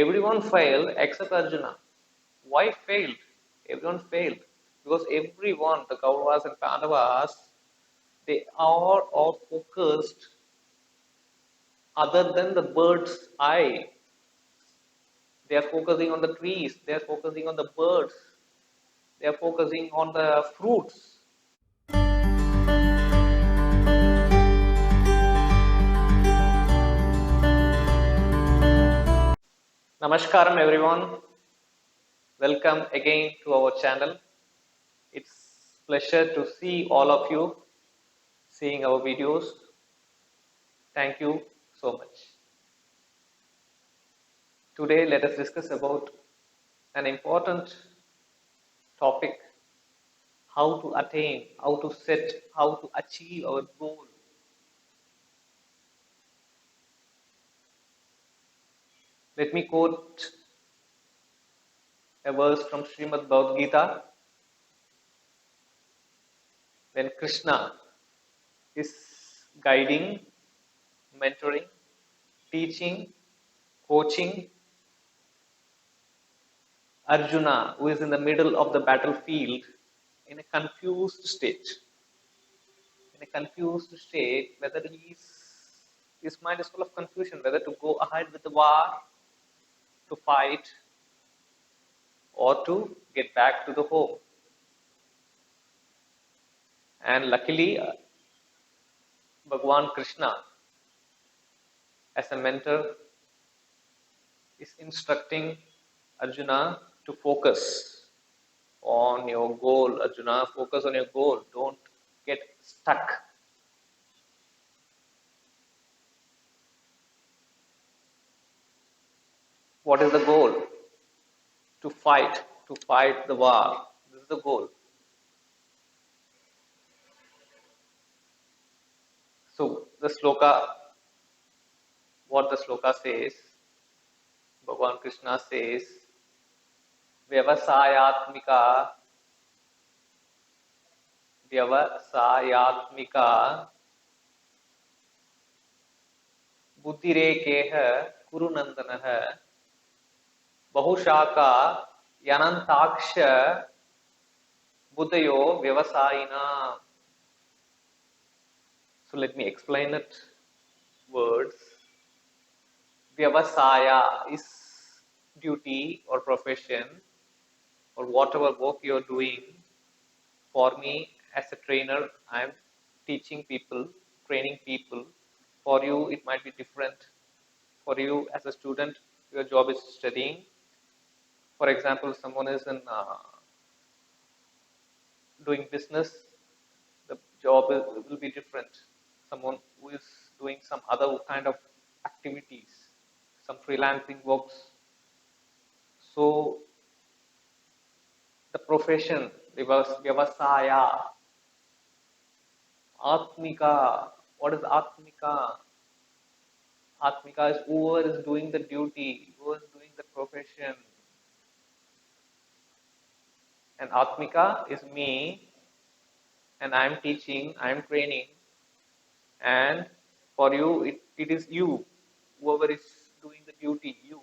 everyone failed except Arjuna. Why failed? Everyone failed because everyone, the Kauravas and Pandavas, they are all focused other than the bird's eye. They are focusing on the trees, they are focusing on the birds, they are focusing on the fruits. Namaskaram everyone. Welcome again to our channel. It's pleasure to see all of you seeing our videos. Thank you so much. Today let us discuss about an important topic: how to attain, how to set, how to achieve our goal. Let me quote a verse from Srimad Bhagavad Gita when Krishna is guiding, mentoring, teaching, coaching Arjuna, who is in the middle of the battlefield in a confused state. In a confused state, whether his mind is full of confusion, whether to go ahead with the war, to fight, or to get back to the home. And luckily, Bhagwan Krishna, as a mentor, is instructing Arjuna to focus on your goal. Arjuna, focus on your goal. Don't get stuck. What is the goal? To fight the war. This is the goal. So the sloka, what the sloka says, Bhagavan Krishna says, Vyavasayatmika, Vyavasayatmika, Buddhirekeha Kurunandanaha, Bahushaka Yanantaksha Buddhayo Vyavasayina. So let me explain it. Words. Vyavasaya is duty or profession or whatever work you are doing. For me, as a trainer, I am teaching people, training people. For you, it might be different. For you, as a student, your job is studying. For example, someone is in doing business, the job will be different. Someone who is doing some other kind of activities, some freelancing works. So the profession, Vyavasaya, Atmika. What is Atmika? Atmika is whoever is doing the duty, who is doing the profession. And Atmika is me, and I am teaching, I am training, and for you, it is you, whoever is doing the duty, you.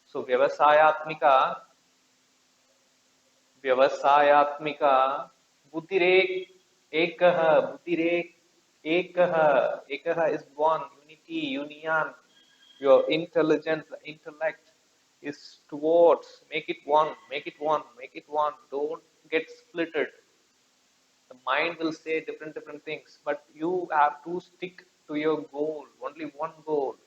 So Vyavasayatmika, Buddhirek Ekaha is one, unity, union. Your intelligence, intellect is towards, make it one, make it one, make it one. Don't get splitted. The mind will say different things, but you have to stick to your goal, only one goal.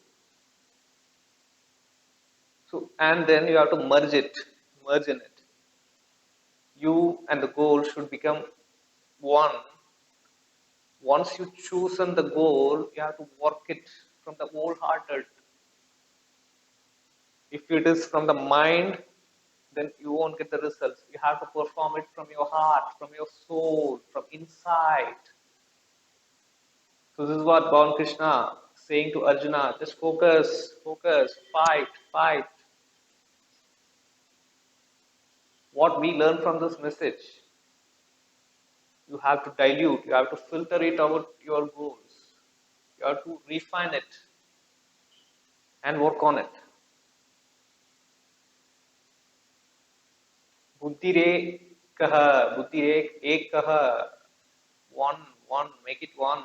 So, and then you have to merge in it. You and the goal should become one. Once you chosen the goal, you have to work it from the wholehearted. If it is from the mind, then you won't get the results. You have to perform it from your heart, from your soul, from inside. So this is what Bhagavan Krishna saying to Arjuna, just focus, fight. What we learn from this message, you have to dilute, you have to filter it out your goals. You have to refine it and work on it. Buddhire buddhire ekah. One, make it one.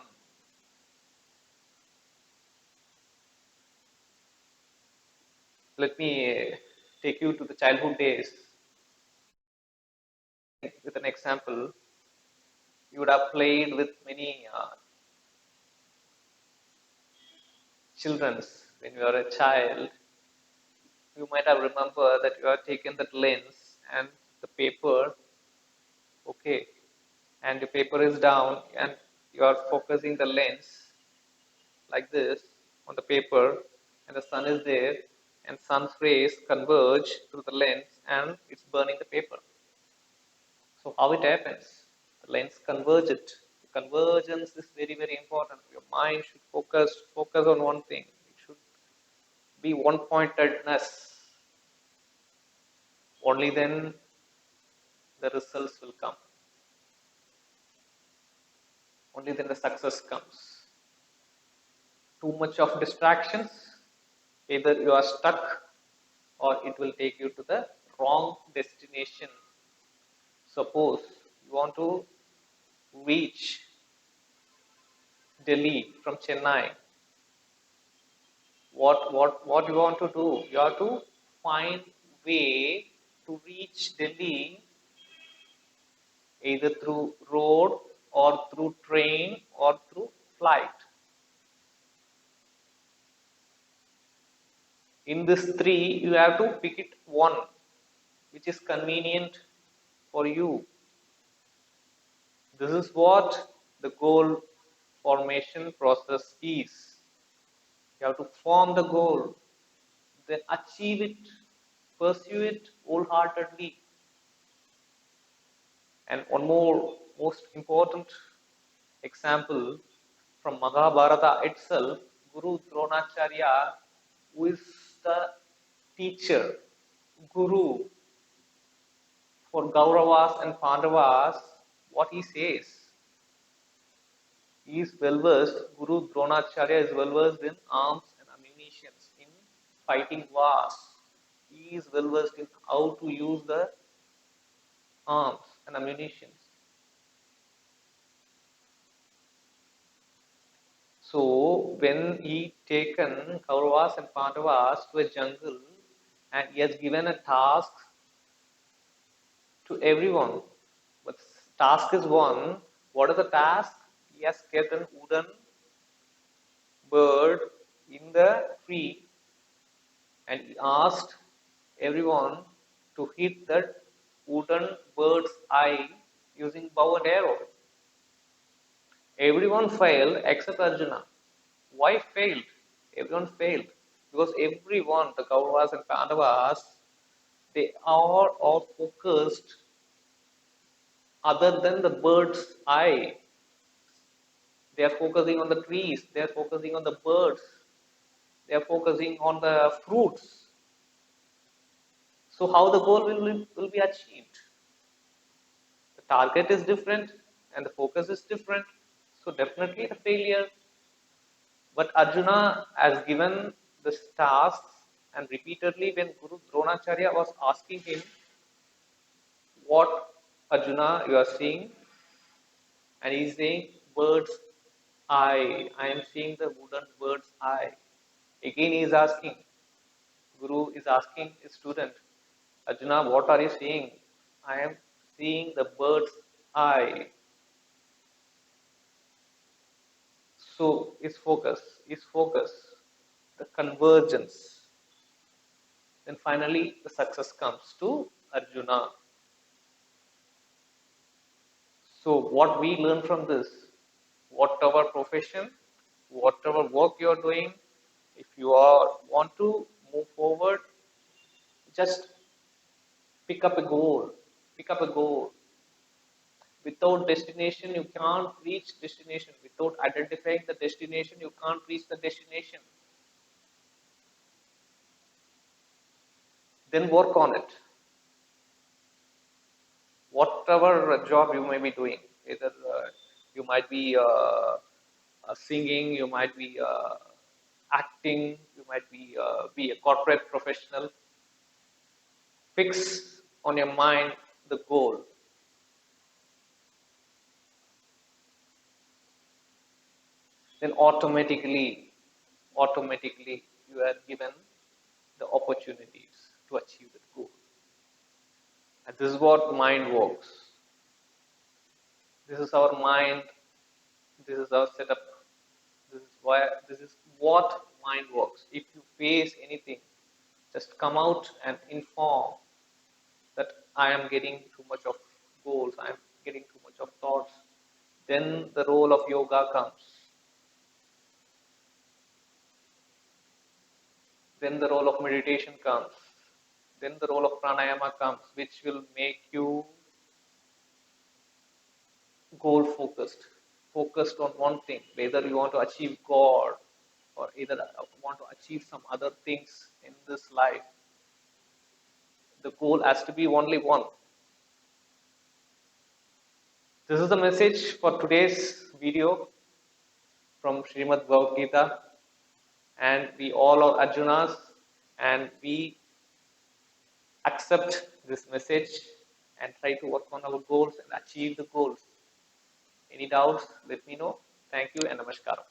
Let me take you to the childhood days with an example. You would have played with many childrens when you are a child. You might have remembered that you have taken that lens and the paper, okay, and the paper is down and you are focusing the lens like this on the paper and the sun is there and sun's rays converge through the lens and it's burning the paper. So how it happens? The lens converge it. The convergence is very, very important. Your mind should focus on one thing. It should be one pointedness. Only then the results will come. Only then the success comes. Too much of distractions, either you are stuck or it will take you to the wrong destination. Suppose you want to reach Delhi from Chennai. What you want to do? You have to find way to reach Delhi either through road or through train or through flight. In this three, you have to pick it one which is convenient for you. This is what the goal formation process is. You have to form the goal, then achieve it, pursue it wholeheartedly. And one more most important example from Mahabharata itself, Guru Dronacharya, who is the teacher, guru for Kauravas and Pandavas, what he says. He is well versed, Guru Dronacharya is well versed in arms and ammunition, in fighting wars. He is well versed in how to use the arms and ammunition. So when he taken Kauravas and Pandavas to a jungle and he has given a task to everyone, but task is one. What is the task? He has kept a wooden bird in the tree and he asked everyone to hit that wooden bird's eye using bow and arrow. Everyone failed except Arjuna. Why failed? Everyone failed. Because everyone, the Kauravas and Pandavas, they are all focused other than the bird's eye. They are focusing on the trees, they are focusing on the birds, they are focusing on the fruits. So, how the goal will be achieved? The target is different and the focus is different. So, definitely the failure. But Arjuna has given the tasks and repeatedly when Guru Dronacharya was asking him, what Arjuna you are seeing? And he is saying, bird's eye. I am seeing the wooden bird's eye. Again he is asking, Guru is asking his student, Arjuna, what are you seeing? I am seeing the bird's eye. So his focus, the convergence. Then finally the success comes to Arjuna. So what we learn from this, whatever profession, whatever work you are doing, if you want to move forward, just pick up a goal. Pick up a goal. Without destination, you can't reach destination. Without identifying the destination, you can't reach the destination. Then work on it. Whatever job you may be doing, either you might be singing, you might be acting, you might be a corporate professional. Fix on your mind the goal, then automatically you are given the opportunities to achieve that goal. And this is what mind works. This is our mind. This is our setup. This is what mind works. If you face anything, just come out and inform that I am getting too much of goals, I am getting too much of thoughts. Then the role of yoga comes. Then the role of meditation comes. Then the role of pranayama comes, which will make you goal focused on one thing, whether you want to achieve God or either want to achieve some other things in this life. The goal has to be only one. This is the message for today's video from Srimad Bhagavad Gita, and we all are Arjunas, and we accept this message and try to work on our goals and achieve the goals. Any doubts, let me know. Thank you and namaskaram.